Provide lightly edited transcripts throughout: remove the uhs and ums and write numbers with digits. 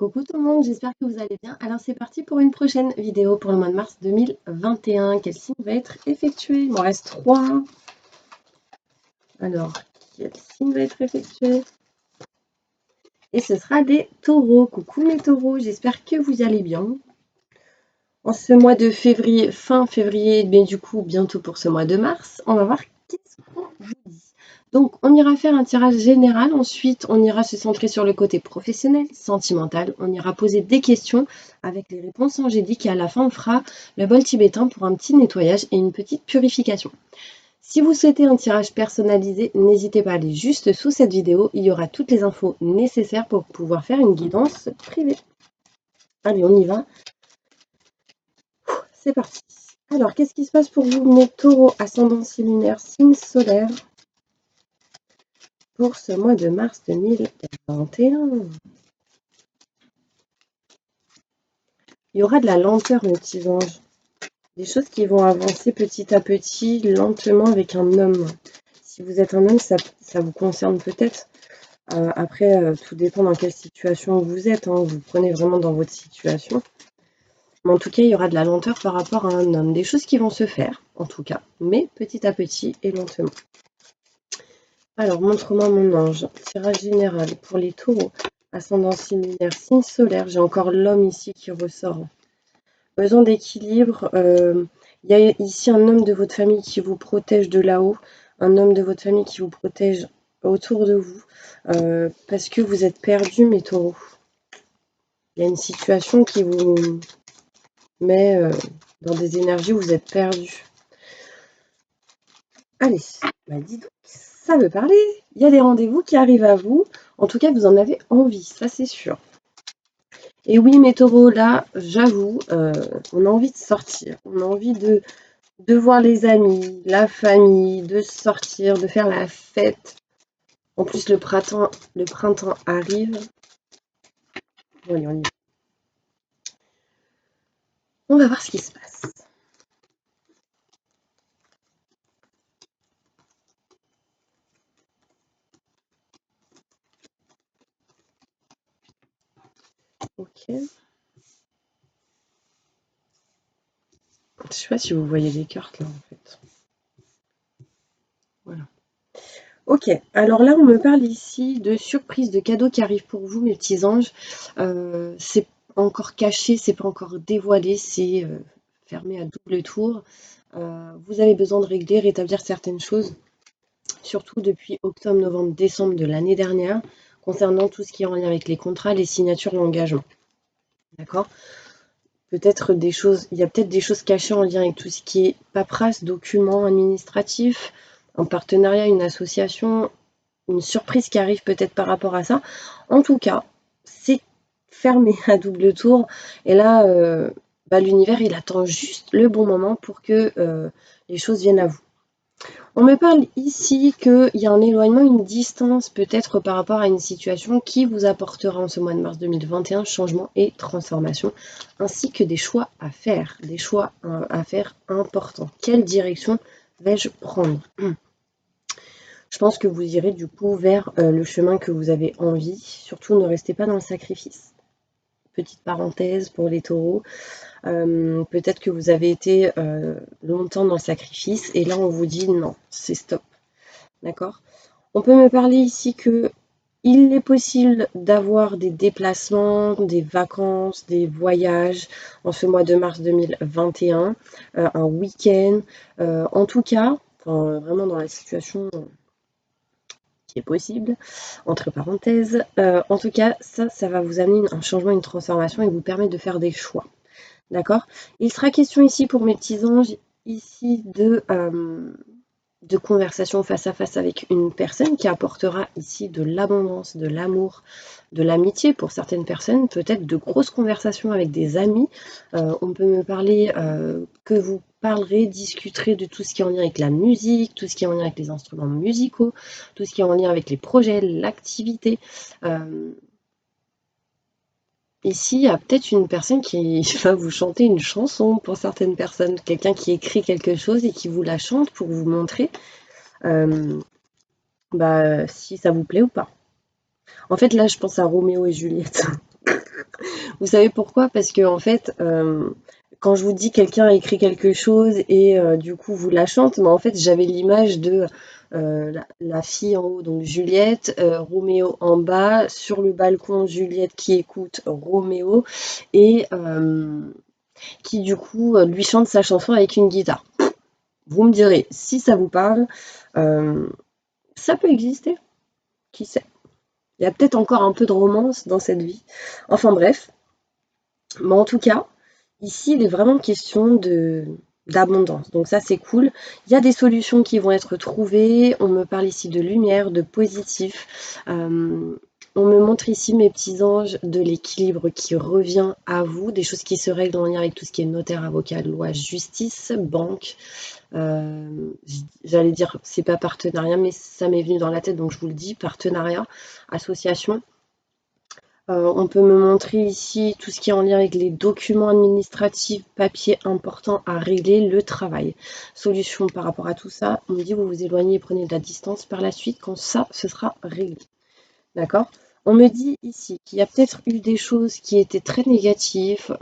Coucou tout le monde, j'espère que vous allez bien. Alors c'est parti pour une prochaine vidéo pour le mois de mars 2021. Quel signe va être effectué? Il m'en reste 3. Alors, quel signe va être effectué? Et ce sera des taureaux. Coucou mes taureaux, j'espère que vous allez bien. En ce mois de février, fin février, mais du coup bientôt pour ce mois de mars, on va voir qu'est-ce qu'on vous dit. Donc on ira faire un tirage général, ensuite on ira se centrer sur le côté professionnel, sentimental, on ira poser des questions avec les réponses angéliques et à la fin on fera le bol tibétain pour un petit nettoyage et une petite purification. Si vous souhaitez un tirage personnalisé, n'hésitez pas à aller juste sous cette vidéo, il y aura toutes les infos nécessaires pour pouvoir faire une guidance privée. Allez, on y va. C'est parti. Alors, qu'est-ce qui se passe pour vous, mes taureaux, ascendant lunaire, signe solaire, pour ce mois de mars 2021? Il y aura de la lenteur, mes petits anges. Des choses qui vont avancer petit à petit, lentement avec un homme. Si vous êtes un homme, ça vous concerne peut-être. Après, tout dépend dans quelle situation vous êtes. Vous prenez vraiment dans votre situation. Mais en tout cas, il y aura de la lenteur par rapport à un homme. Des choses qui vont se faire, en tout cas, mais petit à petit et lentement. Alors, montre-moi mon ange. Tirage général pour les taureaux. Ascendant lunaire, signe solaire. J'ai encore l'homme ici qui ressort. Besoin d'équilibre. Il y a ici un homme de votre famille qui vous protège de là-haut. Un homme de votre famille qui vous protège autour de vous. Parce que vous êtes perdus, mes taureaux. Il y a une situation qui vous met dans des énergies où vous êtes perdus. Allez, bah dis donc, ça veut parler. Il y a des rendez-vous qui arrivent à vous. En tout cas, vous en avez envie, ça c'est sûr. Et oui, mes taureaux, là, j'avoue, on a envie de sortir. On a envie de voir les amis, la famille, de sortir, de faire la fête. En plus, le printemps arrive. Bon, allez, on y va. On va voir ce qui se passe. Ok. Je sais pas si vous voyez les cartes là en fait. Voilà. Ok, alors là on me parle ici de surprises, de cadeaux qui arrivent pour vous mes petits anges. C'est encore caché, c'est pas encore dévoilé, c'est fermé à double tour. Vous avez besoin de régler, rétablir certaines choses, surtout depuis octobre, novembre, décembre de l'année dernière, concernant tout ce qui est en lien avec les contrats, les signatures, l'engagement. D'accord? Peut-être des choses, il y a peut-être des choses cachées en lien avec tout ce qui est paperasse, documents administratifs, un partenariat, une association, une surprise qui arrive peut-être par rapport à ça. En tout cas, c'est fermé à double tour. Et là, l'univers, il attend juste le bon moment pour que les choses viennent à vous. On me parle ici qu'il y a un éloignement, une distance peut-être par rapport à une situation qui vous apportera en ce mois de mars 2021 changement et transformation, ainsi que des choix à faire importants. Quelle direction vais-je prendre? Je pense que vous irez du coup vers le chemin que vous avez envie. Surtout, ne restez pas dans le sacrifice. Petite parenthèse pour les taureaux. Peut-être que vous avez été longtemps dans le sacrifice et là on vous dit non, c'est stop. D'accord? On peut me parler ici que il est possible d'avoir des déplacements, des vacances, des voyages en ce mois de mars 2021, un week-end. En tout cas, vraiment dans la situation qui est possible, entre parenthèses. En tout cas, ça va vous amener un changement, une transformation et vous permettre de faire des choix. D'accord? Il sera question ici pour mes petits anges, ici de conversation face à face avec une personne qui apportera ici de l'abondance, de l'amour, de l'amitié pour certaines personnes, peut-être de grosses conversations avec des amis. On peut me parler que vous parlerez, discuterez de tout ce qui est en lien avec la musique, tout ce qui est en lien avec les instruments musicaux, tout ce qui est en lien avec les projets, l'activité. Ici, il y a peut-être une personne qui va vous chanter une chanson pour certaines personnes, quelqu'un qui écrit quelque chose et qui vous la chante pour vous montrer si ça vous plaît ou pas. En fait, là, je pense à Roméo et Juliette. Vous savez pourquoi? Parce que en fait, quand je vous dis quelqu'un a écrit quelque chose et du coup vous la chante, mais en fait j'avais l'image de la fille en haut, donc Juliette, Roméo en bas, sur le balcon Juliette qui écoute Roméo et qui du coup lui chante sa chanson avec une guitare. Vous me direz si ça vous parle, euh, ça peut exister, qui sait? Il y a peut-être encore un peu de romance dans cette vie. Enfin bref, mais en tout cas, ici, il est vraiment question d'abondance. Donc ça, c'est cool. Il y a des solutions qui vont être trouvées. On me parle ici de lumière, de positif. On me montre ici, mes petits anges, de l'équilibre qui revient à vous, des choses qui se règlent en lien avec tout ce qui est notaire, avocat, loi, justice, banque. J'allais dire, c'est pas partenariat, mais ça m'est venu dans la tête, donc je vous le dis, partenariat, association. On peut me montrer ici tout ce qui est en lien avec les documents administratifs, papiers importants à régler, le travail. Solution par rapport à tout ça, on me dit vous vous éloignez et prenez de la distance par la suite quand ça, ce sera réglé. D'accord? On me dit ici qu'il y a peut-être eu des choses qui étaient très négatives,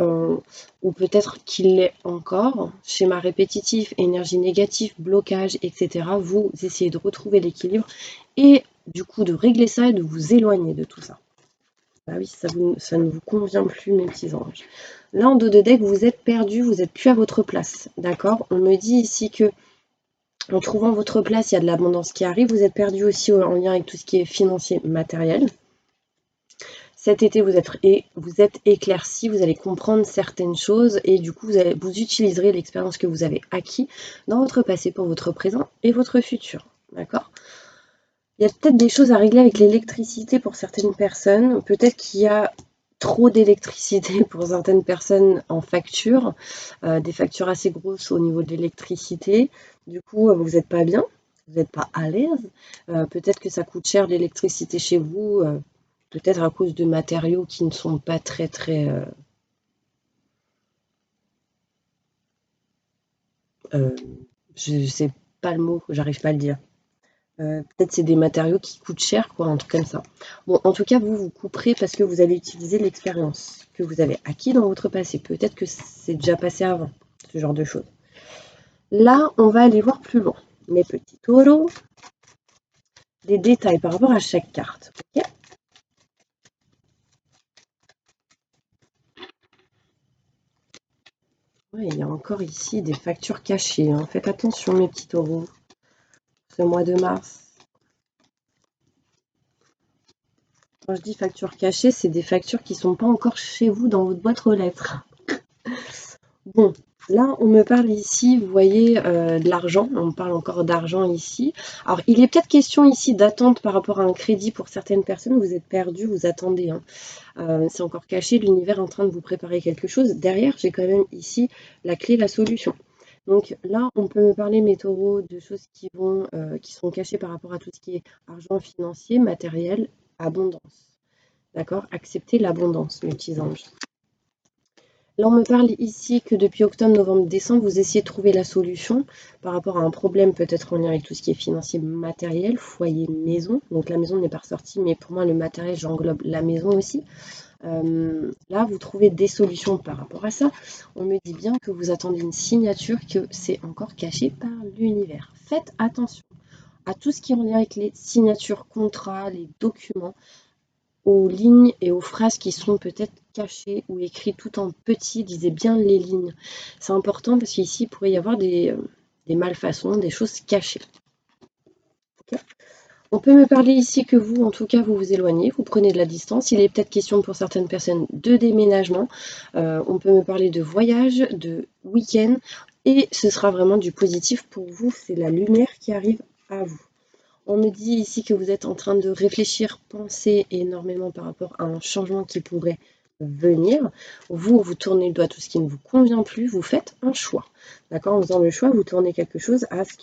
ou peut-être qu'il l'est encore. Schéma répétitif, énergie négative, blocage, etc. Vous essayez de retrouver l'équilibre et du coup de régler ça et de vous éloigner de tout ça. Ah oui, ça ne vous convient plus, mes petits anges. Là, en dos de deck, vous êtes perdu, vous n'êtes plus à votre place. D'accord? On me dit ici que en trouvant votre place, il y a de l'abondance qui arrive. Vous êtes perdu aussi en lien avec tout ce qui est financier, matériel. Cet été, vous êtes éclairci, vous allez comprendre certaines choses et du coup, vous utiliserez l'expérience que vous avez acquis dans votre passé pour votre présent et votre futur. D'accord? Il y a peut-être des choses à régler avec l'électricité pour certaines personnes. Peut-être qu'il y a trop d'électricité pour certaines personnes en facture, des factures assez grosses au niveau de l'électricité. Du coup, vous n'êtes pas bien, vous n'êtes pas à l'aise. Peut-être que ça coûte cher l'électricité chez vous, peut-être à cause de matériaux qui ne sont pas très très... euh, je ne sais pas le mot, j'arrive pas à le dire. Peut-être c'est des matériaux qui coûtent cher, quoi, un truc comme ça. Bon, en tout cas, vous vous couperez parce que vous allez utiliser l'expérience que vous avez acquis dans votre passé. Peut-être que c'est déjà passé avant, ce genre de choses. Là, on va aller voir plus loin. Mes petits taureaux, des détails par rapport à chaque carte. Ok. Ouais, il y a encore ici des factures cachées, hein. Faites attention, mes petits taureaux. Ce mois de mars. Quand je dis factures cachées, c'est des factures qui ne sont pas encore chez vous dans votre boîte aux lettres. Bon, là, on me parle ici, vous voyez, de l'argent. On parle encore d'argent ici. Alors, il est peut-être question ici d'attente par rapport à un crédit pour certaines personnes. Vous êtes perdu, vous attendez, hein. C'est encore caché, l'univers est en train de vous préparer quelque chose. Derrière, j'ai quand même ici la clé, la solution. Donc là, on peut me parler, mes taureaux, de choses qui sont cachées par rapport à tout ce qui est argent financier, matériel, abondance. D'accord? Acceptez l'abondance, mes petits anges. Là, on me parle ici que depuis octobre, novembre, décembre, vous essayez de trouver la solution par rapport à un problème peut-être en lien avec tout ce qui est financier, matériel, foyer, maison. Donc la maison n'est pas ressortie, mais pour moi, le matériel, j'englobe la maison aussi. Là, vous trouvez des solutions par rapport à ça. On me dit bien que vous attendez une signature, que c'est encore caché par l'univers. Faites attention à tout ce qui est en lien avec les signatures, contrats, les documents, aux lignes et aux phrases qui sont peut-être cachées ou écrites tout en petit. Lisez bien les lignes. C'est important parce qu'ici, il pourrait y avoir des malfaçons, des choses cachées. Okay. On peut me parler ici que vous, en tout cas, vous vous éloignez, vous prenez de la distance. Il est peut-être question pour certaines personnes de déménagement. On peut me parler de voyage, de week-end. Et ce sera vraiment du positif pour vous. C'est la lumière qui arrive à vous. On me dit ici que vous êtes en train de réfléchir, penser énormément par rapport à un changement qui pourrait venir. Vous tournez le doigt à tout ce qui ne vous convient plus, vous faites un choix. D'accord? En faisant le choix, vous tournez quelque chose à ce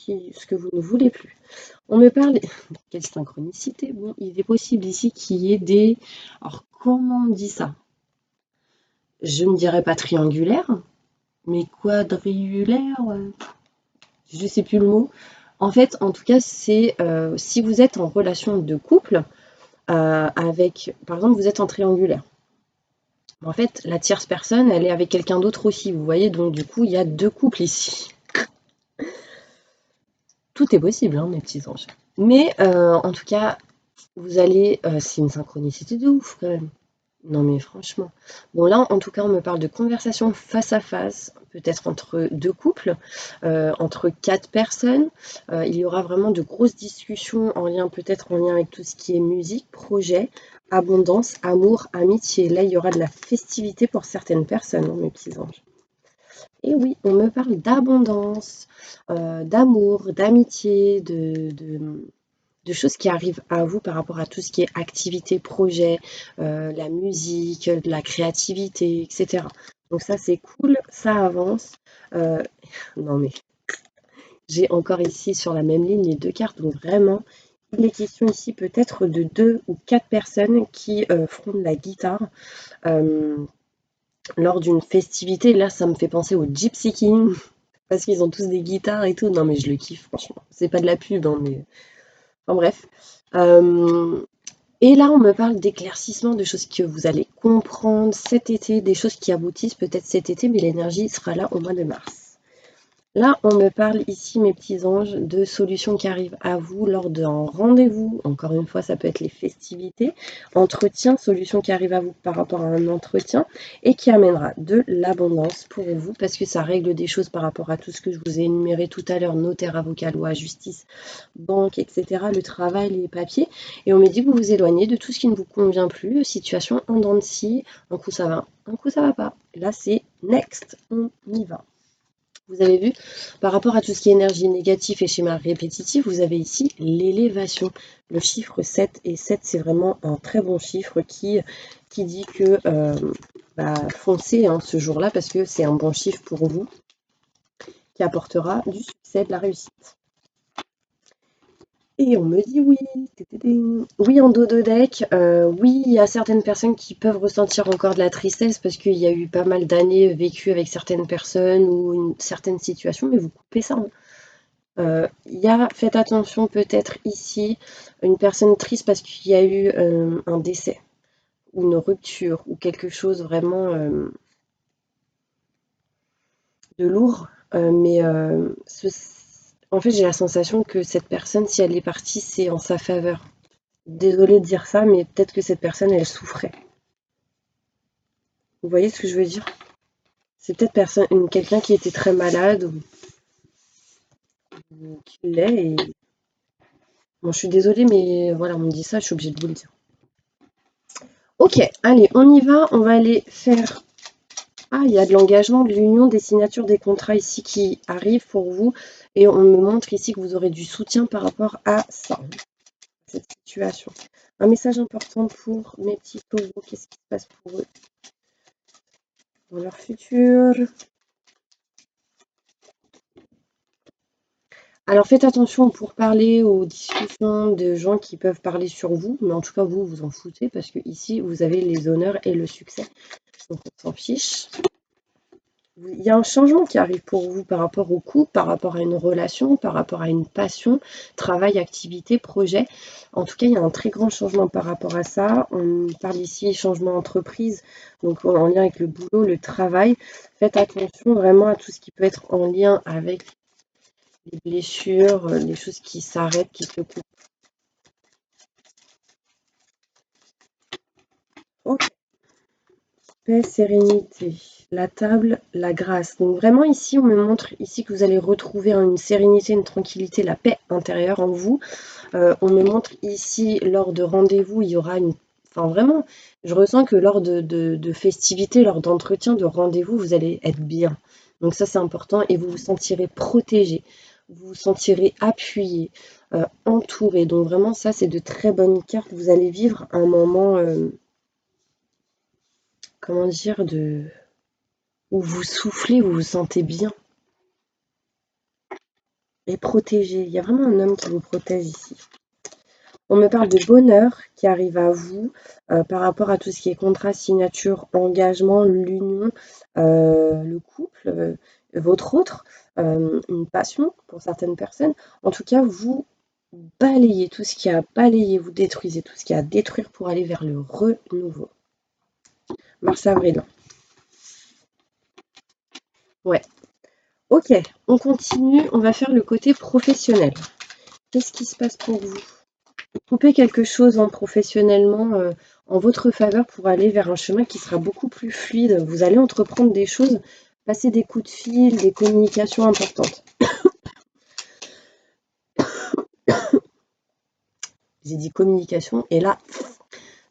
que vous ne voulez plus. On me parle... Quelle synchronicité! Bon, il est possible ici qu'il y ait des... Alors, comment on dit ça? Je ne dirais pas triangulaire, mais quadriulaire, je ne sais plus le mot. En fait, en tout cas, c'est si vous êtes en relation de couple avec, par exemple, vous êtes en triangulaire. En fait, la tierce personne, elle est avec quelqu'un d'autre aussi, vous voyez, donc du coup, il y a 2 couples ici. Tout est possible, hein, mes petits anges. Mais en tout cas, vous allez c'est une synchronicité de ouf quand même. Non mais franchement. Bon là, en tout cas, on me parle de conversation face à face, peut-être entre 2 couples, entre 4 personnes. Il y aura vraiment de grosses discussions en lien peut-être en lien avec tout ce qui est musique, projet, abondance, amour, amitié. Là, il y aura de la festivité pour certaines personnes, hein, mes petits anges. Et oui, on me parle d'abondance, d'amour, d'amitié, de choses qui arrivent à vous par rapport à tout ce qui est activité, projet, la musique, de la créativité, etc. Donc ça, c'est cool, ça avance. Euh, non mais j'ai encore ici sur la même ligne les 2 cartes, donc vraiment, il est question ici peut-être de 2 ou 4 personnes qui feront de la guitare euh, lors d'une festivité. Là, ça me fait penser au Gypsy King, parce qu'ils ont tous des guitares et tout. Non mais je le kiffe, franchement. C'est pas de la pub, hein, mais... Enfin bref. Et là, on me parle d'éclaircissement, de choses que vous allez comprendre cet été, des choses qui aboutissent peut-être cet été, mais l'énergie sera là au mois de mars. Là, on me parle ici, mes petits anges, de solutions qui arrivent à vous lors d'un rendez-vous. Encore une fois, ça peut être les festivités, entretien, solutions qui arrivent à vous par rapport à un entretien et qui amènera de l'abondance pour vous parce que ça règle des choses par rapport à tout ce que je vous ai énuméré tout à l'heure, notaire, avocat, loi, justice, banque, etc., le travail, les papiers. Et on me dit que vous vous éloignez de tout ce qui ne vous convient plus, situation en dents de scie, un coup ça va, un coup ça va pas. Et là, c'est next, on y va. Vous avez vu, par rapport à tout ce qui est énergie négative et schéma répétitif, vous avez ici l'élévation. Le chiffre 7, et 7, c'est vraiment un très bon chiffre qui dit que foncez hein, ce jour-là parce que c'est un bon chiffre pour vous qui apportera du succès, de la réussite. Et on me dit oui, oui en dos de deck, oui il y a certaines personnes qui peuvent ressentir encore de la tristesse parce qu'il y a eu pas mal d'années vécues avec certaines personnes ou une certaine situation, mais vous coupez ça, hein. Faites attention peut-être ici, une personne triste parce qu'il y a eu un décès ou une rupture ou quelque chose vraiment de lourd. En fait, j'ai la sensation que cette personne, si elle est partie, c'est en sa faveur. Désolée de dire ça, mais peut-être que cette personne, elle souffrait. Vous voyez ce que je veux dire? C'est peut-être quelqu'un qui était très malade ou qui l'est. Et... Bon, je suis désolée, mais voilà, on me dit ça, je suis obligée de vous le dire. Ok, allez, on y va. On va aller faire... Ah, il y a de l'engagement, de l'union, des signatures, des contrats ici qui arrivent pour vous. Et on me montre ici que vous aurez du soutien par rapport à ça, cette situation. Un message important pour mes petits taureaux. Qu'est-ce qui se passe pour eux dans leur futur? Alors faites attention pour parler aux discussions de gens qui peuvent parler sur vous, mais en tout cas vous vous en foutez parce que ici vous avez les honneurs et le succès. Donc on s'en fiche. Il y a un changement qui arrive pour vous par rapport au couple, par rapport à une relation, par rapport à une passion, travail, activité, projet. En tout cas, il y a un très grand changement par rapport à ça. On parle ici changement d'entreprise, donc en lien avec le boulot, le travail. Faites attention vraiment à tout ce qui peut être en lien avec les blessures, les choses qui s'arrêtent, qui se coupent. Ok. Paix, sérénité, la table, la grâce. Donc vraiment ici, on me montre ici que vous allez retrouver une sérénité, une tranquillité, la paix intérieure en vous. On me montre ici, lors de rendez-vous, il y aura une... Enfin vraiment, je ressens que lors de festivités, lors d'entretiens, de rendez-vous, vous allez être bien. Donc ça, c'est important et vous vous sentirez protégé. Vous vous sentirez appuyé, entouré. Donc vraiment, ça, c'est de très bonnes cartes. Vous allez vivre un moment... comment dire, où vous soufflez, vous vous sentez bien et protégé. Il y a vraiment un homme qui vous protège ici. On me parle de bonheur qui arrive à vous par rapport à tout ce qui est contrat, signature, engagement, l'union, le couple, votre autre, une passion pour certaines personnes. En tout cas, vous balayez tout ce qui a balayé, vous détruisez tout ce qui a à détruire pour aller vers le renouveau. Mars-avril. Ouais. Ok, on continue, on va faire le côté professionnel. Qu'est-ce qui se passe pour vous? Coupez quelque chose professionnellement en votre faveur pour aller vers un chemin qui sera beaucoup plus fluide. Vous allez entreprendre des choses, passer des coups de fil, des communications importantes. J'ai dit communication et là,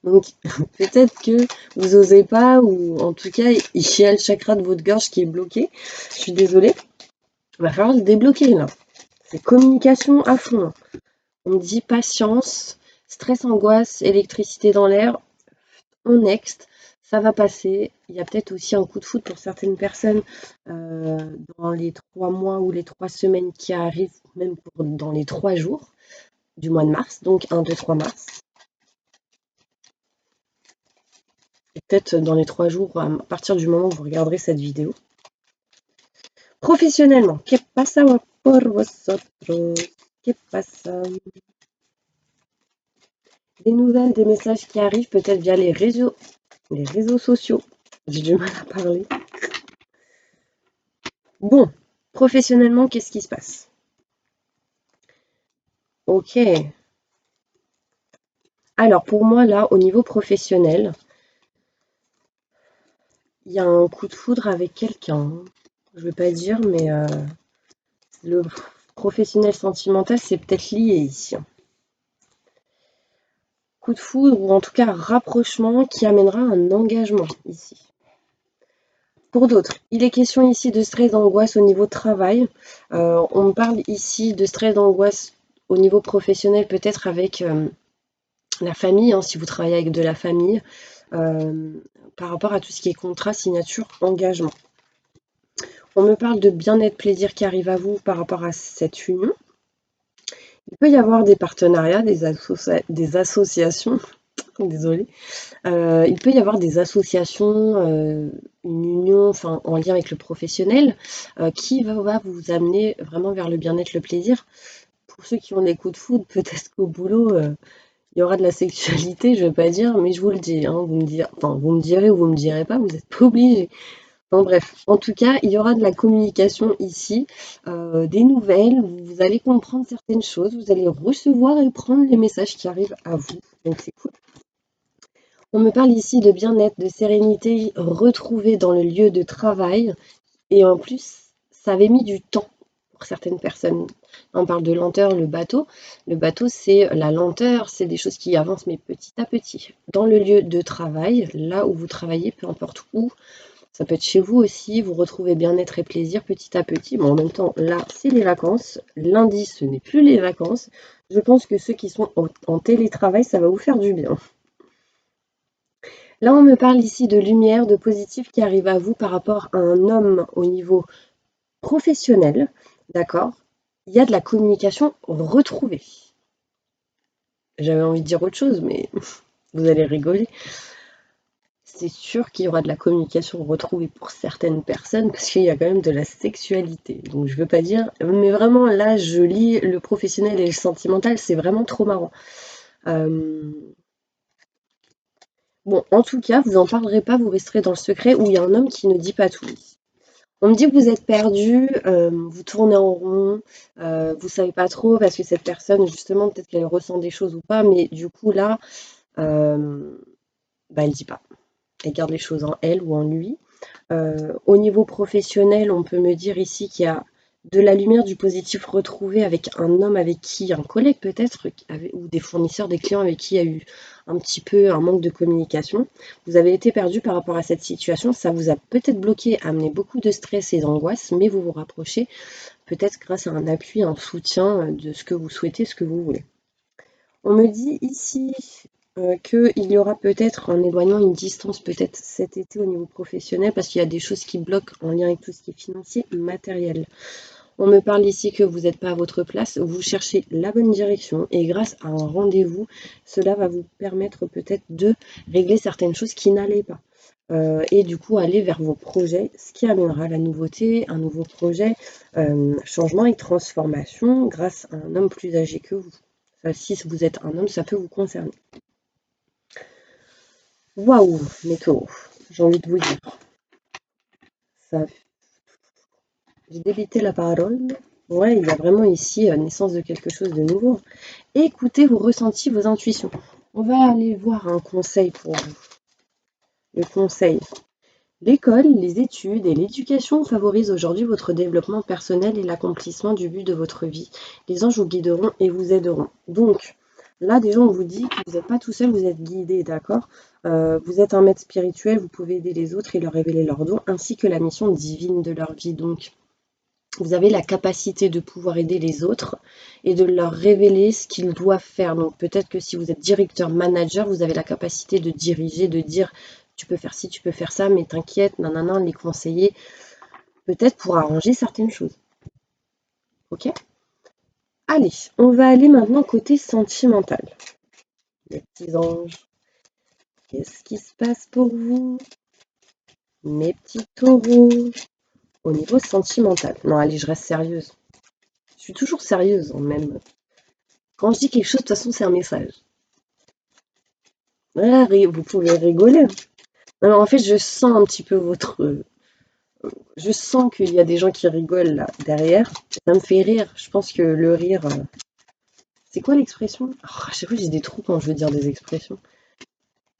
donc peut-être que vous n'osez pas ou en tout cas, il y a le chakra de votre gorge qui est bloqué. Je suis désolée. Il va falloir se débloquer là. C'est communication à fond. On me dit patience, stress, angoisse, électricité dans l'air. On next, ça va passer. Il y a peut-être aussi un coup de foudre pour certaines personnes dans les 3 mois ou les 3 semaines qui arrivent, même dans les 3 jours du mois de mars, donc 1, 2, 3 mars. Et peut-être dans les 3 jours, à partir du moment où vous regarderez cette vidéo. Professionnellement, ¿qué pasa por vosotros? ¿Qué pasa? Des nouvelles, des messages qui arrivent peut-être via les réseaux sociaux. J'ai du mal à parler. Bon, professionnellement, qu'est-ce qui se passe? Ok. Alors pour moi, là, au niveau professionnel, il y a un coup de foudre avec quelqu'un. Je ne vais pas dire, mais le professionnel sentimental, c'est peut-être lié ici. Coup de foudre, ou en tout cas rapprochement qui amènera un engagement ici. Pour d'autres, il est question ici de stress, d'angoisse au niveau travail. On me parle ici de stress, d'angoisse au niveau professionnel, peut-être avec la famille, hein, si vous travaillez avec de la famille, par rapport à tout ce qui est contrat, signature, engagement. On me parle de bien-être, plaisir qui arrive à vous par rapport à cette union. Il peut y avoir des partenariats, des associations, désolée. Il peut y avoir des associations, une union, enfin en lien avec le professionnel, qui va vous amener vraiment vers le bien-être, le plaisir. Pour ceux qui ont des coups de foudre, peut-être qu'au boulot, il y aura de la sexualité, je ne veux pas dire, mais je vous le dis, hein, vous me direz ou vous me direz pas, vous n'êtes pas obligés. Enfin bref, en tout cas, il y aura de la communication ici, des nouvelles, vous allez comprendre certaines choses, vous allez recevoir et prendre les messages qui arrivent à vous, donc c'est cool. On me parle ici de bien-être, de sérénité retrouvée dans le lieu de travail, et en plus, ça avait mis du temps pour certaines personnes. On parle de lenteur, le bateau. Le bateau, c'est la lenteur, c'est des choses qui avancent, mais petit à petit. Dans le lieu de travail, là où vous travaillez, peu importe où, ça peut être chez vous aussi, vous retrouvez bien-être et plaisir petit à petit. Bon, en même temps, là, c'est les vacances. Lundi, ce n'est plus les vacances. Je pense que ceux qui sont en télétravail, ça va vous faire du bien. Là, on me parle ici de lumière, de positif qui arrive à vous par rapport à un homme au niveau professionnel. D'accord? Il y a de la communication retrouvée. J'avais envie de dire autre chose, mais vous allez rigoler. C'est sûr qu'il y aura de la communication retrouvée pour certaines personnes parce qu'il y a quand même de la sexualité. Donc je ne veux pas dire, mais vraiment là je lis le professionnel et le sentimental, c'est vraiment trop marrant. Bon, en tout cas, vous n'en parlerez pas, vous resterez dans le secret où il y a un homme qui ne dit pas tout. On me dit que vous êtes perdu, vous tournez en rond, vous savez pas trop parce que cette personne, justement, peut-être qu'elle ressent des choses ou pas, mais du coup là, elle dit pas. Elle garde les choses en elle ou en lui. Au niveau professionnel, on peut me dire ici qu'il y a de la lumière, du positif retrouvé avec un homme avec qui, un collègue peut-être, ou des fournisseurs, des clients avec qui il y a eu un petit peu un manque de communication. Vous avez été perdu par rapport à cette situation, ça vous a peut-être bloqué, amené beaucoup de stress et d'angoisse, mais vous vous rapprochez peut-être grâce à un appui, un soutien de ce que vous souhaitez, ce que vous voulez. On me dit ici qu'il y aura peut-être un éloignement, une distance peut-être cet été au niveau professionnel parce qu'il y a des choses qui bloquent en lien avec tout ce qui est financier, matériel. On me parle ici que vous n'êtes pas à votre place, vous cherchez la bonne direction et grâce à un rendez-vous, cela va vous permettre peut-être de régler certaines choses qui n'allaient pas. Et du coup aller vers vos projets, ce qui amènera la nouveauté, un nouveau projet, changement et transformation grâce à un homme plus âgé que vous. Si vous êtes un homme, ça peut vous concerner. Waouh, mes taureaux. j'ai envie de vous dire. Ça, j'ai débité la parole. Ouais, il y a vraiment ici naissance de quelque chose de nouveau. Écoutez vos ressentis, vos intuitions. On va aller voir un conseil pour vous. Le conseil. L'école, les études et l'éducation favorisent aujourd'hui votre développement personnel et l'accomplissement du but de votre vie. Les anges vous guideront et vous aideront. Donc, là, déjà, on vous dit que vous n'êtes pas tout seul, vous êtes guidé, d'accord? Vous êtes un maître spirituel, vous pouvez aider les autres et leur révéler leurs dons, ainsi que la mission divine de leur vie. Donc, vous avez la capacité de pouvoir aider les autres et de leur révéler ce qu'ils doivent faire. Donc peut-être que si vous êtes directeur, manager, vous avez la capacité de diriger, de dire tu peux faire ci, tu peux faire ça, mais t'inquiète, nanana, les conseiller, peut-être pour arranger certaines choses. Ok? Allez, on va aller maintenant côté sentimental. Les petits anges, qu'est-ce qui se passe pour vous? Mes petits taureaux, au niveau sentimental. Non, allez, je reste sérieuse. Je suis toujours sérieuse, même. Quand je dis quelque chose, de toute façon, c'est un message. Ah, vous pouvez rigoler. Non, en fait, je sens un petit peu votre... Je sens qu'il y a des gens qui rigolent là, derrière. Ça me fait rire. Je pense que le rire... C'est quoi l'expression? À chaque fois, j'ai des trous quand je veux dire des expressions.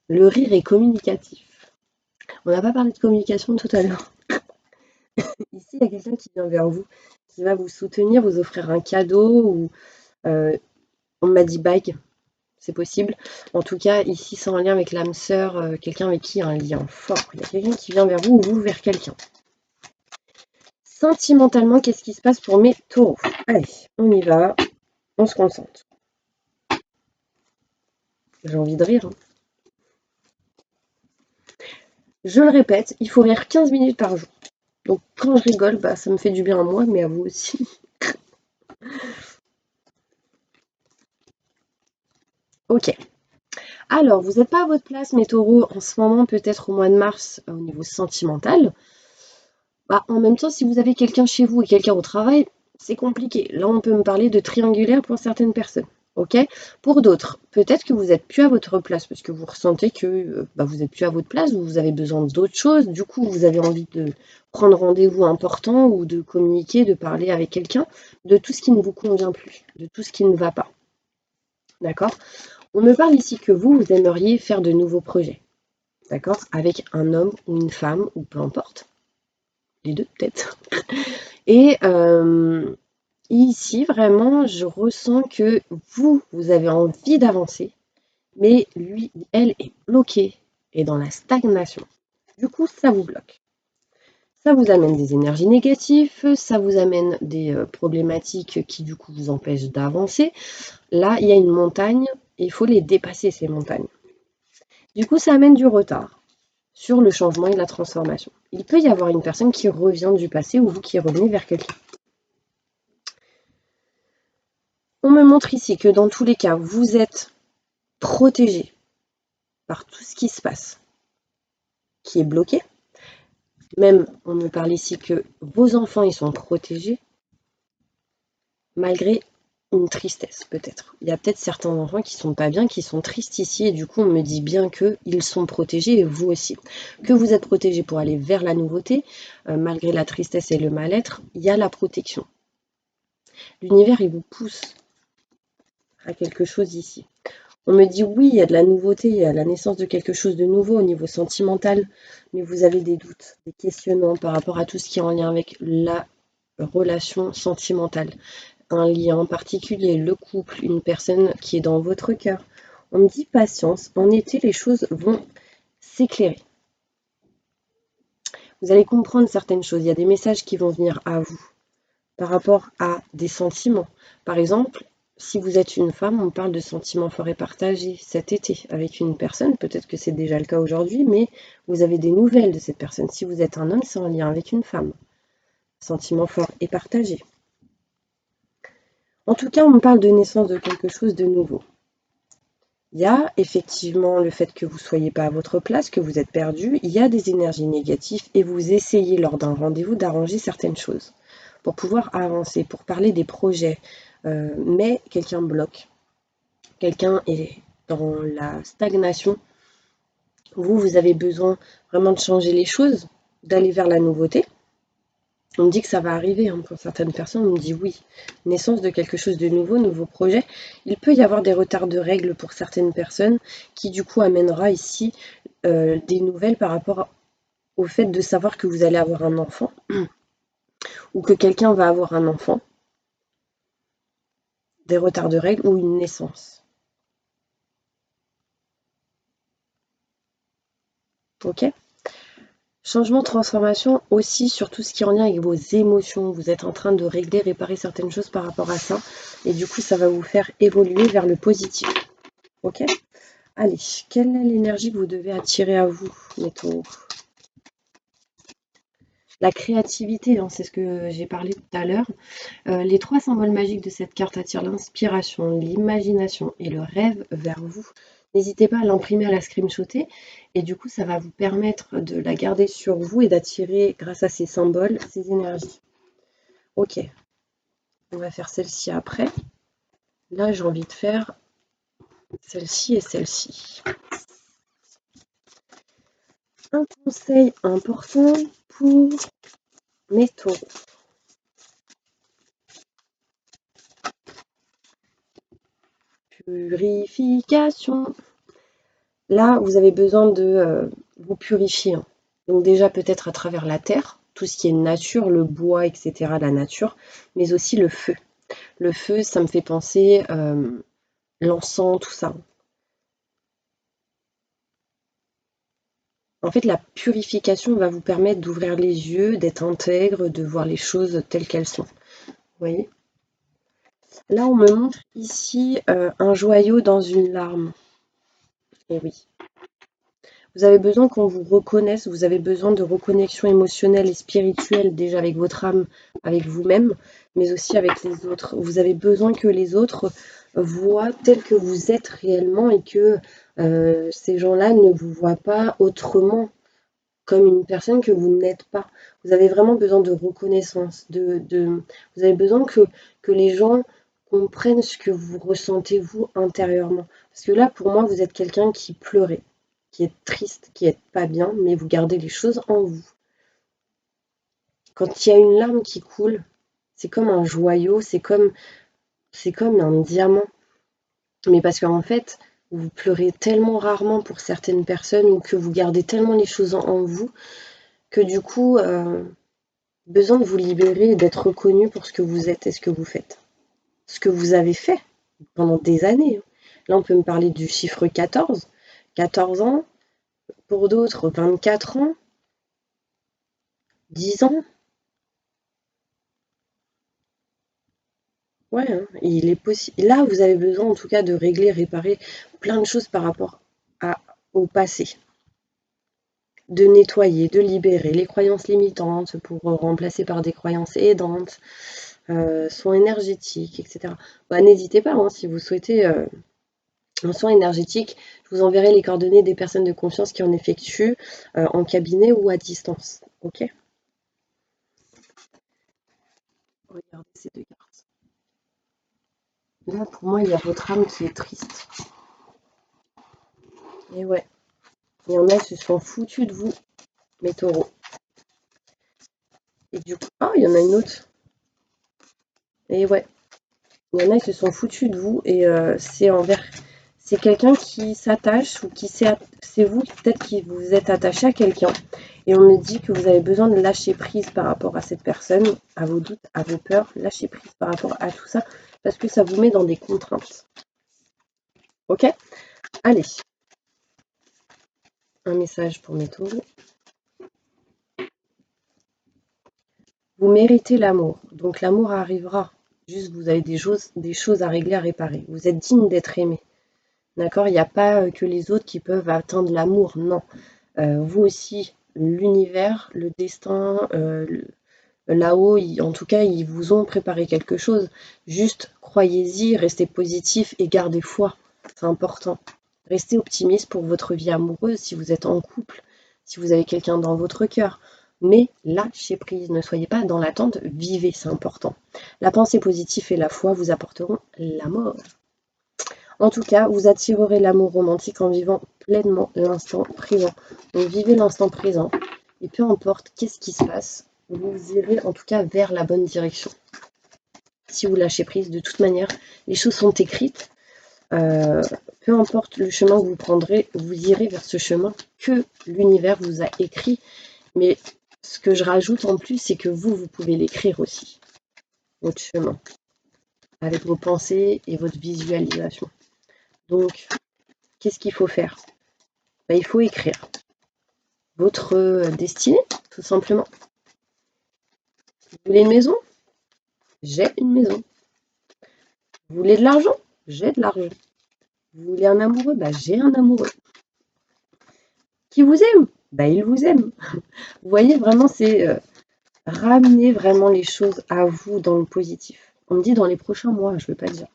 Le rire est communicatif. On n'a pas parlé de communication tout à l'heure. Ici, il y a quelqu'un qui vient vers vous, qui va vous soutenir, vous offrir un cadeau ou... on m'a dit bague. C'est possible. En tout cas, ici, c'est en lien avec l'âme sœur, quelqu'un avec qui il y a un lien fort. Il y a quelqu'un qui vient vers vous ou vous vers quelqu'un. Sentimentalement, qu'est-ce qui se passe pour mes taureaux? Allez, on y va. On se concentre. J'ai envie de rire. Hein. Je le répète, il faut rire 15 minutes par jour. Donc quand je rigole, bah, ça me fait du bien à moi, mais à vous aussi. Ok. Alors, vous n'êtes pas à votre place, mes taureaux, en ce moment, peut-être au mois de mars, au niveau sentimental. Bah, en même temps, si vous avez quelqu'un chez vous et quelqu'un au travail, c'est compliqué. Là, on peut me parler de triangulaire pour certaines personnes. Ok. Pour d'autres, peut-être que vous n'êtes plus à votre place parce que vous ressentez que bah, vous n'êtes plus à votre place ou vous avez besoin d'autres choses. Du coup, vous avez envie de prendre rendez-vous important ou de communiquer, de parler avec quelqu'un de tout ce qui ne vous convient plus, de tout ce qui ne va pas. D'accord? On me parle ici que vous aimeriez faire de nouveaux projets. D'accord? Avec un homme ou une femme ou peu importe. Les deux peut-être. Et ici, vraiment, je ressens que vous avez envie d'avancer, mais lui, elle est bloquée et dans la stagnation. Du coup, ça vous bloque. Ça vous amène des énergies négatives, ça vous amène des problématiques qui, du coup, vous empêchent d'avancer. Là, il y a une montagne et il faut les dépasser, ces montagnes. Du coup, ça amène du retard sur le changement et la transformation. Il peut y avoir une personne qui revient du passé ou vous qui revenez vers quelqu'un. On me montre ici que dans tous les cas, vous êtes protégé par tout ce qui se passe, qui est bloqué. Même, on me parle ici que vos enfants, ils sont protégés, malgré une tristesse, peut-être. Il y a peut-être certains enfants qui sont pas bien, qui sont tristes ici, et du coup, on me dit bien qu'ils sont protégés, et vous aussi. Que vous êtes protégés pour aller vers la nouveauté, malgré la tristesse et le mal-être, il y a la protection. L'univers, il vous pousse à quelque chose ici. On me dit oui, il y a de la nouveauté, il y a la naissance de quelque chose de nouveau au niveau sentimental, mais vous avez des doutes, des questionnements par rapport à tout ce qui est en lien avec la relation sentimentale. Un lien particulier, le couple, une personne qui est dans votre cœur. On me dit patience, en été les choses vont s'éclairer. Vous allez comprendre certaines choses, il y a des messages qui vont venir à vous par rapport à des sentiments. Par exemple, si vous êtes une femme, on parle de sentiments forts et partagés cet été avec une personne. Peut-être que c'est déjà le cas aujourd'hui, mais vous avez des nouvelles de cette personne. Si vous êtes un homme, c'est en lien avec une femme. Sentiments forts et partagés. En tout cas, on parle de naissance de quelque chose de nouveau. Il y a effectivement le fait que vous ne soyez pas à votre place, que vous êtes perdu. Il y a des énergies négatives et vous essayez lors d'un rendez-vous d'arranger certaines choses pour pouvoir avancer, pour parler des projets. Mais quelqu'un bloque. Quelqu'un est dans la stagnation Vous avez besoin vraiment de changer les choses, d'aller vers la nouveauté. On me dit que ça va arriver, hein, pour certaines personnes, on me dit oui, naissance de quelque chose de nouveau, nouveau projet. Il peut y avoir des retards de règles pour certaines personnes qui du coup amènera ici des nouvelles par rapport au fait de savoir que vous allez avoir un enfant ou que quelqu'un va avoir un enfant, des retards de règles ou une naissance. Ok? Changement, transformation aussi sur tout ce qui est en lien avec vos émotions. Vous êtes en train de régler, réparer certaines choses par rapport à ça. Et du coup, ça va vous faire évoluer vers le positif. Ok? Allez, quelle est l'énergie que vous devez attirer à vous, les taureaux? La créativité, hein, c'est ce que j'ai parlé tout à l'heure. Les 3 symboles magiques de cette carte attirent l'inspiration, l'imagination et le rêve vers vous. N'hésitez pas à l'imprimer, à la screenshotter et du coup ça va vous permettre de la garder sur vous et d'attirer grâce à ces symboles, ces énergies. Ok, on va faire celle-ci après. Là j'ai envie de faire celle-ci et celle-ci. Un conseil important pour mes taureaux. Purification. Là, vous avez besoin de vous purifier, hein. Donc déjà peut-être à travers la terre, tout ce qui est nature, le bois, etc., la nature, mais aussi le feu. Le feu, ça me fait penser l'encens, tout ça. En fait, la purification va vous permettre d'ouvrir les yeux, d'être intègre, de voir les choses telles qu'elles sont. Vous voyez? Là, on me montre ici un joyau dans une larme. Et oui. Vous avez besoin qu'on vous reconnaisse, vous avez besoin de reconnexion émotionnelle et spirituelle déjà avec votre âme, avec vous-même, mais aussi avec les autres. Vous avez besoin que les autres voient tel que vous êtes réellement et que ces gens-là ne vous voient pas autrement, comme une personne que vous n'êtes pas. Vous avez vraiment besoin de reconnaissance, vous avez besoin que les gens comprennent ce que vous ressentez vous intérieurement. Parce que là, pour moi, vous êtes quelqu'un qui pleurait, qui est triste, qui est pas bien, mais vous gardez les choses en vous. Quand il y a une larme qui coule, c'est comme un joyau, c'est comme un diamant. Mais parce qu'en fait, vous pleurez tellement rarement pour certaines personnes ou que vous gardez tellement les choses en vous que du coup, besoin de vous libérer et d'être reconnu pour ce que vous êtes et ce que vous faites. Ce que vous avez fait pendant des années. Là, on peut me parler du chiffre 14. 14 ans, pour d'autres 24 ans, 10 ans. Ouais, hein, il est possible. Là, vous avez besoin en tout cas de régler, réparer plein de choses par rapport au passé. De nettoyer, de libérer les croyances limitantes pour remplacer par des croyances aidantes, soins énergétiques, etc. Bah, n'hésitez pas, hein, si vous souhaitez un soin énergétique, je vous enverrai les coordonnées des personnes de confiance qui en effectuent en cabinet ou à distance. Ok? Regardez ces deux cartes. Là, pour moi, il y a votre âme qui est triste. Et ouais, il y en a qui se sont foutus de vous, mes taureaux. Et du coup, ah, il y en a une autre. Et ouais, il y en a qui se sont foutus de vous et c'est quelqu'un qui s'attache ou c'est vous peut-être qui vous êtes attaché à quelqu'un. Et on me dit que vous avez besoin de lâcher prise par rapport à cette personne, à vos doutes, à vos peurs, lâcher prise par rapport à tout ça, parce que ça vous met dans des contraintes. Ok? Allez, un message pour mes taureaux. Vous méritez l'amour, donc l'amour arrivera. Juste, vous avez des choses à régler, à réparer. Vous êtes digne d'être aimé. D'accord? Il n'y a pas que les autres qui peuvent atteindre l'amour, non. Vous aussi, l'univers, le destin, là-haut, en tout cas, ils vous ont préparé quelque chose. Juste, croyez-y, restez positif et gardez foi. C'est important. Restez optimiste pour votre vie amoureuse si vous êtes en couple, si vous avez quelqu'un dans votre cœur. Mais lâchez prise, ne soyez pas dans l'attente, vivez, c'est important. La pensée positive et la foi vous apporteront l'amour. En tout cas, vous attirerez l'amour romantique en vivant pleinement l'instant présent. Donc vivez l'instant présent et peu importe qu'est-ce qui se passe, vous irez en tout cas vers la bonne direction. Si vous lâchez prise, de toute manière, les choses sont écrites. Peu importe le chemin que vous prendrez, vous irez vers ce chemin que l'univers vous a écrit. Mais ce que je rajoute en plus, c'est que vous pouvez l'écrire aussi, votre chemin, avec vos pensées et votre visualisation. Donc, qu'est-ce qu'il faut faire? Il faut écrire votre destinée, tout simplement. Vous voulez une maison? J'ai une maison. Vous voulez de l'argent? J'ai de l'argent. Vous voulez un amoureux? J'ai un amoureux. Qui vous aime? Il vous aime. Vous voyez, vraiment, c'est ramener vraiment les choses à vous dans le positif. On me dit dans les prochains mois, je ne veux pas dire.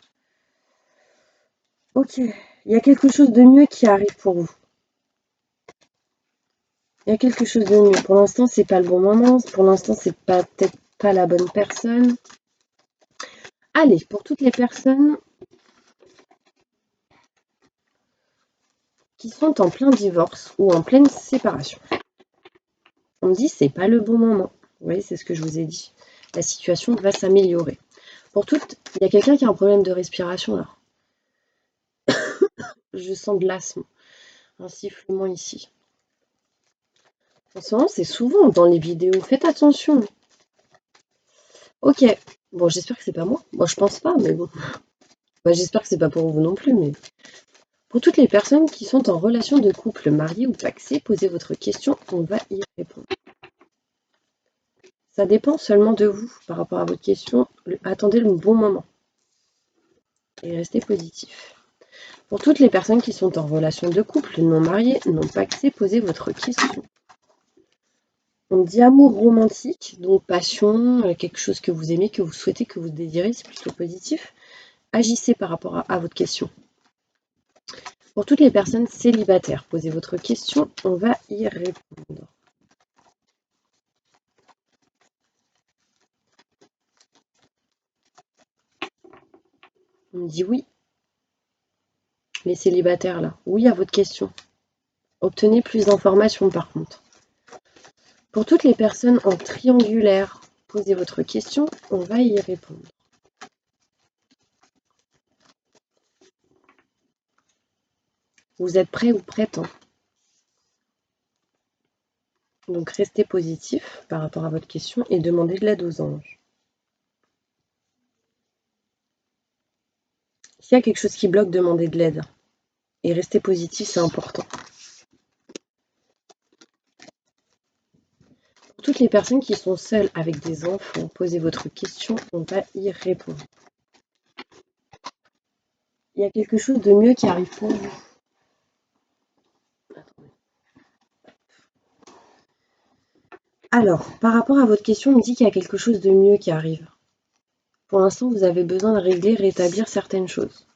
Ok, il y a quelque chose de mieux qui arrive pour vous. Il y a quelque chose de mieux. Pour l'instant, c'est pas le bon moment. Pour l'instant, c'est peut-être pas la bonne personne. Allez, pour toutes les personnes qui sont en plein divorce ou en pleine séparation. On me dit c'est pas le bon moment. Vous voyez, c'est ce que je vous ai dit. La situation va s'améliorer. Pour toutes, il y a quelqu'un qui a un problème de respiration là. Je sens de l'asthme, un sifflement ici. En ce moment, c'est souvent dans les vidéos. Faites attention. Ok. Bon, j'espère que c'est pas moi. Moi, je pense pas, mais bon. J'espère que c'est pas pour vous non plus, mais... Pour toutes les personnes qui sont en relation de couple, mariés ou pacsés, posez votre question, on va y répondre. Ça dépend seulement de vous par rapport à votre question. Attendez le bon moment. Et restez positif. Pour toutes les personnes qui sont en relation de couple, non mariées, non pacsées, posez votre question. On dit amour romantique, donc passion, quelque chose que vous aimez, que vous souhaitez, que vous désirez, c'est plutôt positif. Agissez par rapport à votre question. Pour toutes les personnes célibataires, posez votre question, on va y répondre. On me dit oui. Les célibataires là, oui à votre question. Obtenez plus d'informations par contre. Pour toutes les personnes en triangulaire, posez votre question, on va y répondre. Vous êtes prêt ou prête hein? Donc restez positif par rapport à votre question et demandez de l'aide aux anges. S'il y a quelque chose qui bloque, demandez de l'aide. Et restez positif, c'est important. Pour toutes les personnes qui sont seules avec des enfants, posez votre question, on va y répondre. Il y a quelque chose de mieux qui arrive pour vous. Alors, par rapport à votre question, on me dit qu'il y a quelque chose de mieux qui arrive. Pour l'instant, vous avez besoin de régler, rétablir certaines choses.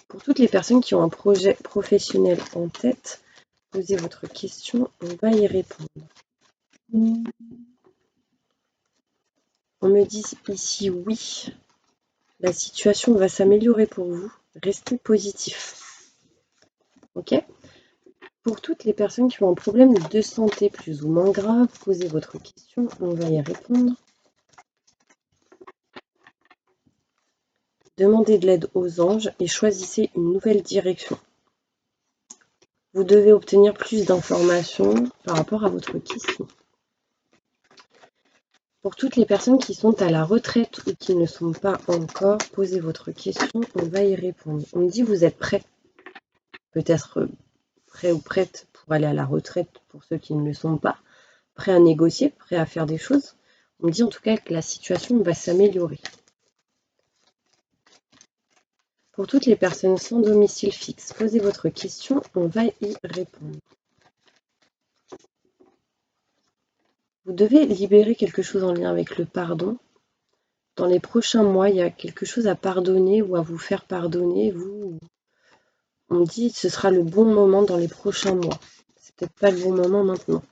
Pour toutes les personnes qui ont un projet professionnel en tête, posez votre question, on va y répondre. On me dit ici oui, la situation va s'améliorer pour vous, restez positif. Ok ? Pour toutes les personnes qui ont un problème de santé plus ou moins grave, posez votre question, on va y répondre. Demandez de l'aide aux anges et choisissez une nouvelle direction. Vous devez obtenir plus d'informations par rapport à votre question. Pour toutes les personnes qui sont à la retraite ou qui ne sont pas encore, posez votre question, on va y répondre. On me dit vous êtes prêt, peut-être prêt ou prête pour aller à la retraite pour ceux qui ne le sont pas, prêt à négocier, prêt à faire des choses. On me dit en tout cas que la situation va s'améliorer. Pour toutes les personnes sans domicile fixe, posez votre question, on va y répondre. Vous devez libérer quelque chose en lien avec le pardon. Dans les prochains mois, il y a quelque chose à pardonner ou à vous faire pardonner. On me dit que ce sera le bon moment dans les prochains mois. C'est peut-être pas le bon moment maintenant.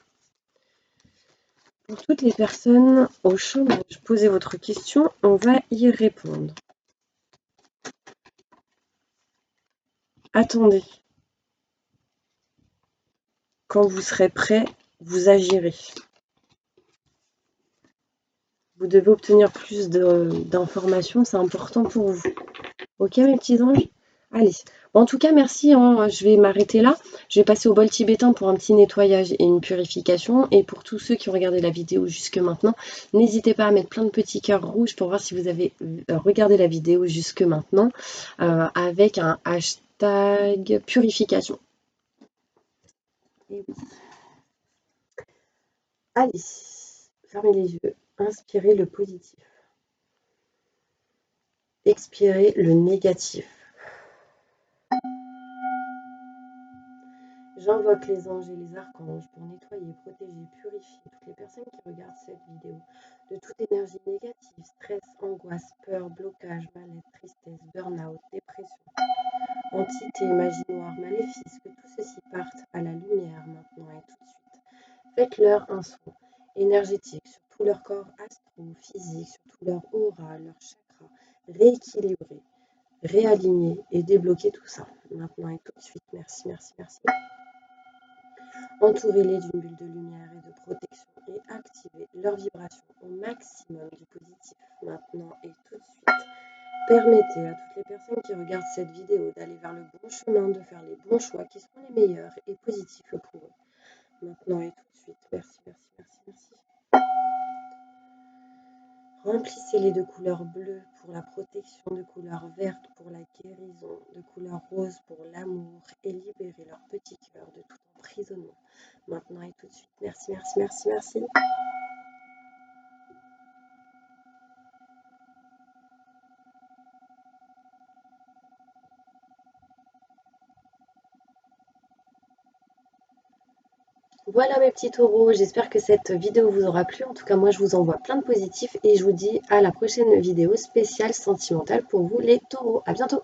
Pour toutes les personnes au chômage, posez votre question, on va y répondre. Attendez. Quand vous serez prêt, vous agirez. Vous devez obtenir plus d'informations, c'est important pour vous. Ok mes petits anges? Allez. Bon, en tout cas, merci, hein. Je vais m'arrêter là. Je vais passer au bol tibétain pour un petit nettoyage et une purification. Et pour tous ceux qui ont regardé la vidéo jusque maintenant, n'hésitez pas à mettre plein de petits cœurs rouges pour voir si vous avez regardé la vidéo jusque maintenant avec un hashtag purification. Et oui. Allez, fermez les yeux, inspirez le positif, expirez le négatif. J'invoque les anges et les archanges pour nettoyer, protéger, purifier toutes les personnes qui regardent cette vidéo de toute énergie négative, stress, angoisse, peur, blocage, mal-être, tristesse, burn-out, dépression, entité, magie noire, maléfice, que tout ceci parte à la lumière maintenant et tout de suite. Faites-leur un soin énergétique sur tout leur corps astro, physique, sur tout leur aura, leur chakra, rééquilibrer, réaligner et débloquer tout ça maintenant et tout de suite. Merci, merci, merci. Entourez-les d'une bulle de lumière et de protection et activez leur vibration au maximum du positif maintenant et tout de suite. Permettez à toutes les personnes qui regardent cette vidéo d'aller vers le bon chemin, de faire les bons choix qui seront les meilleurs et positifs pour eux. Maintenant et tout de suite. Merci, merci, merci, merci. Remplissez-les de couleur bleue pour la protection, de couleur verte pour la guérison, de couleur rose pour l'amour et libérez leur petit cœur de tout emprisonnement. Maintenant et tout de suite. Merci, merci, merci, merci. Voilà mes petits taureaux, j'espère que cette vidéo vous aura plu. En tout cas, moi, je vous envoie plein de positifs et je vous dis à la prochaine vidéo spéciale sentimentale pour vous les taureaux. À bientôt.